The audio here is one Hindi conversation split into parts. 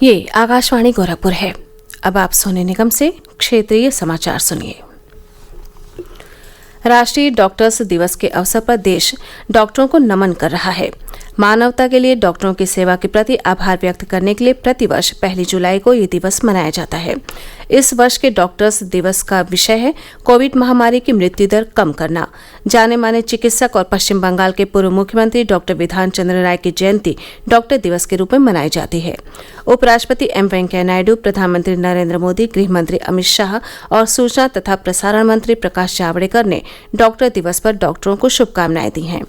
ये आकाशवाणी गोरखपुर है। अब आप सोने निगम से क्षेत्रीय समाचार सुनिए। राष्ट्रीय डॉक्टर्स दिवस के अवसर पर देश डॉक्टरों को नमन कर रहा है। मानवता के लिए डॉक्टरों की सेवा के प्रति आभार व्यक्त करने के लिए प्रतिवर्ष 1 जुलाई को ये दिवस मनाया जाता है। इस वर्ष के डॉक्टर्स दिवस का विषय है कोविड महामारी की मृत्यु दर कम करना। जाने माने चिकित्सक और पश्चिम बंगाल के पूर्व मुख्यमंत्री डॉक्टर विधान चंद्र राय की जयंती डॉक्टर दिवस के रूप में मनाई जाती है। उपराष्ट्रपति एम वेंकैया नायडू, प्रधानमंत्री नरेंद्र मोदी, गृह मंत्री अमित शाह और सूचना तथा प्रसारण मंत्री प्रकाश जावड़ेकर ने डॉक्टर दिवस पर डॉक्टरों को शुभकामनाएं दी हैं।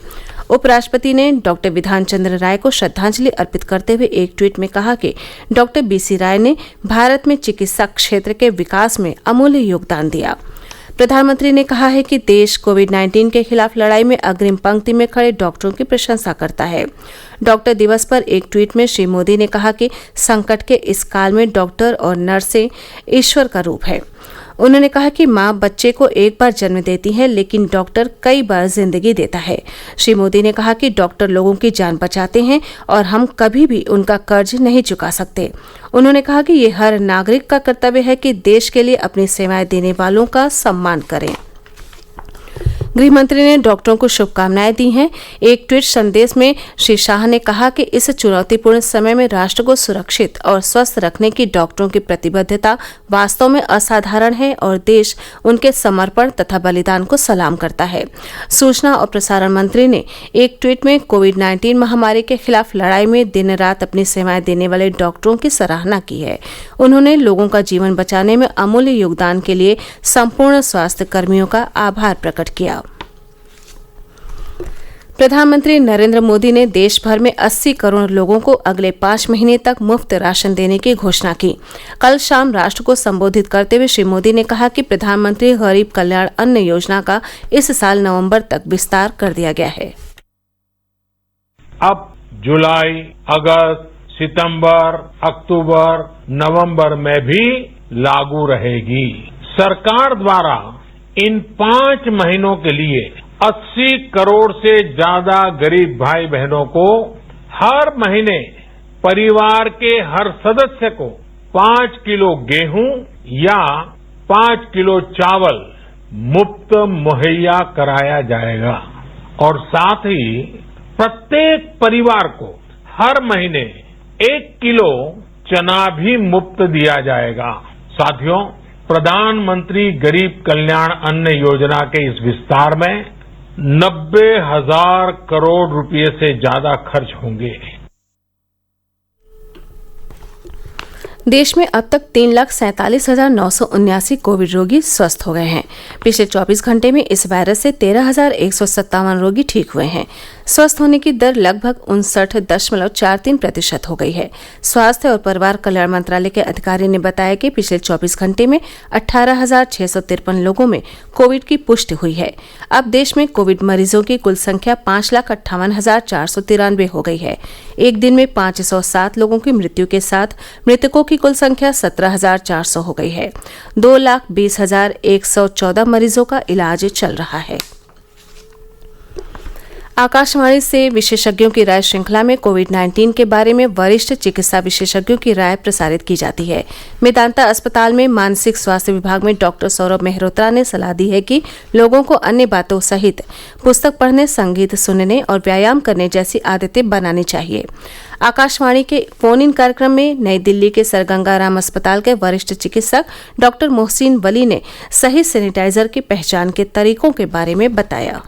उपराष्ट्रपति ने डॉक्टर विधान चंद्र राय को श्रद्धांजलि अर्पित करते हुए एक ट्वीट में कहा कि डॉक्टर बीसी राय ने भारत में चिकित्सा क्षेत्र के विकास में अमूल्य योगदान दिया। प्रधानमंत्री ने कहा है कि देश कोविड-19 के खिलाफ लड़ाई में अग्रिम पंक्ति में खड़े डॉक्टरों की प्रशंसा करता है। डॉक्टर दिवस पर एक ट्वीट में श्री मोदी ने कहा कि संकट के इस काल में डॉक्टर और नर्सें ईश्वर का रूप है। उन्होंने कहा कि माँ बच्चे को एक बार जन्म देती है, लेकिन डॉक्टर कई बार जिंदगी देता है। श्री मोदी ने कहा कि डॉक्टर लोगों की जान बचाते हैं और हम कभी भी उनका कर्ज नहीं चुका सकते। उन्होंने कहा कि ये हर नागरिक का कर्तव्य है कि देश के लिए अपनी सेवाएं देने वालों का सम्मान करें। गृहमंत्री ने डॉक्टरों को शुभकामनाएं दी हैं। एक ट्वीट संदेश में श्री शाह ने कहा कि इस चुनौतीपूर्ण समय में राष्ट्र को सुरक्षित और स्वस्थ रखने की डॉक्टरों की प्रतिबद्धता वास्तव में असाधारण है और देश उनके समर्पण तथा बलिदान को सलाम करता है। सूचना और प्रसारण मंत्री ने एक ट्वीट में कोविड-19 महामारी के खिलाफ लड़ाई में दिन रात अपनी सेवाएं देने वाले डॉक्टरों की सराहना की है। उन्होंने लोगों का जीवन बचाने में अमूल्य योगदान के लिए संपूर्ण स्वास्थ्य कर्मियों का आभार प्रकट किया। प्रधानमंत्री नरेंद्र मोदी ने देश भर में 80 करोड़ लोगों को अगले 5 महीने तक मुफ्त राशन देने की घोषणा की। कल शाम राष्ट्र को संबोधित करते हुए श्री मोदी ने कहा कि प्रधानमंत्री गरीब कल्याण अन्न योजना का इस साल नवंबर तक विस्तार कर दिया गया है। अब जुलाई, अगस्त, सितंबर, अक्टूबर, नवंबर में भी लागू रहेगी। सरकार द्वारा इन 5 महीनों के लिए 80 करोड़ से ज्यादा गरीब भाई बहनों को हर महीने परिवार के हर सदस्य को 5 किलो गेहूं या 5 किलो चावल मुफ्त मुहैया कराया जाएगा और साथ ही प्रत्येक परिवार को हर महीने 1 किलो चना भी मुफ्त दिया जाएगा। साथियों, प्रधानमंत्री गरीब कल्याण अन्न योजना के इस विस्तार में 90,000 करोड़ रुपए से ज्यादा खर्च होंगे। देश में अब तक 3,47,979 कोविड रोगी स्वस्थ हो गए हैं। पिछले 24 घंटे में इस वायरस से 13,157 रोगी ठीक हुए हैं। स्वस्थ होने की दर लगभग 59.43% हो गई है। स्वास्थ्य और परिवार कल्याण मंत्रालय के अधिकारी ने बताया कि पिछले 24 घंटे में 18,653 लोगों में कोविड की पुष्टि हुई है। अब देश में कोविड मरीजों की कुल संख्या 5,58,493 हो गई है। एक दिन में 507 लोगों की मृत्यु के साथ मृतकों की कुल संख्या 17,400 हो गई है। 2,20,114 मरीजों का इलाज चल रहा है। आकाशवाणी से विशेषज्ञों की राय श्रृंखला में कोविड-19 के बारे में वरिष्ठ चिकित्सा विशेषज्ञों की राय प्रसारित की जाती है। मेदांता अस्पताल में मानसिक स्वास्थ्य विभाग में डॉक्टर सौरभ मेहरोत्रा ने सलाह दी है कि लोगों को अन्य बातों सहित पुस्तक पढ़ने, संगीत सुनने और व्यायाम करने जैसी आदतें बनानी चाहिए। आकाशवाणी के फोन इन कार्यक्रम में नई दिल्ली के सर गंगाराम अस्पताल के वरिष्ठ चिकित्सक डॉक्टर मोहसिन वली ने सही सैनिटाइजर की पहचान के तरीकों के बारे में बताया।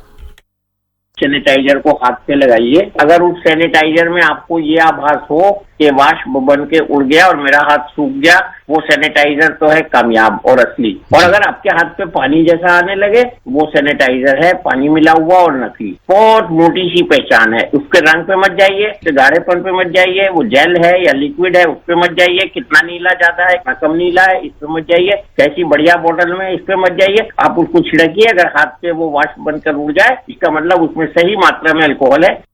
सैनिटाइजर को हाथ पे लगाइए। अगर उस सैनिटाइजर में आपको ये आभास हो कि वाष्प बन के उड़ गया और मेरा हाथ सूख गया, वो सैनिटाइजर तो है कामयाब और असली। और अगर आपके हाथ पे पानी जैसा आने लगे, वो सैनिटाइजर है पानी मिला हुआ और नकली। बहुत मोटी सी पहचान है। उसके रंग पे मत जाइए, गाढ़ेपन पे मत जाइए, वो जेल है या लिक्विड है उस पे मत जाइए, कितना नीला ज्यादा है कितना कम नीला है इस पे मत जाइए, कैसी बढ़िया बोतल में इस पे मत जाइए। आप उसको छिड़किए, अगर हाथ पे वो वाष्प बनकर उड़ जाए इसका मतलब उसमें सही मात्रा में अल्कोहल है।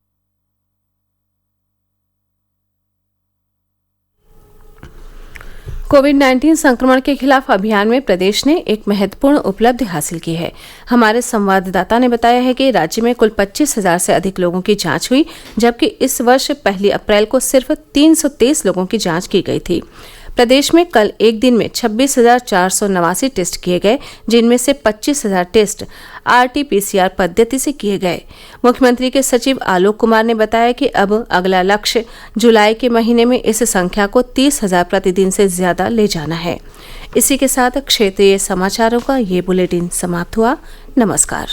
कोविड-19 संक्रमण के खिलाफ अभियान में प्रदेश ने एक महत्वपूर्ण उपलब्धि हासिल की है। हमारे संवाददाता ने बताया है कि राज्य में कुल 25,000 से अधिक लोगों की जांच हुई, जबकि इस वर्ष 1 अप्रैल को सिर्फ 323 लोगों की जांच की गई थी। प्रदेश में कल एक दिन में 26,489 टेस्ट किए गए, जिनमें से 25,000 टेस्ट RT-PCR पद्धति से किए गए। मुख्यमंत्री के सचिव आलोक कुमार ने बताया कि अब अगला लक्ष्य जुलाई के महीने में इस संख्या को 30,000 प्रतिदिन से ज्यादा ले जाना है। इसी के साथ क्षेत्रीय समाचारों का ये बुलेटिन समाप्त हुआ। नमस्कार।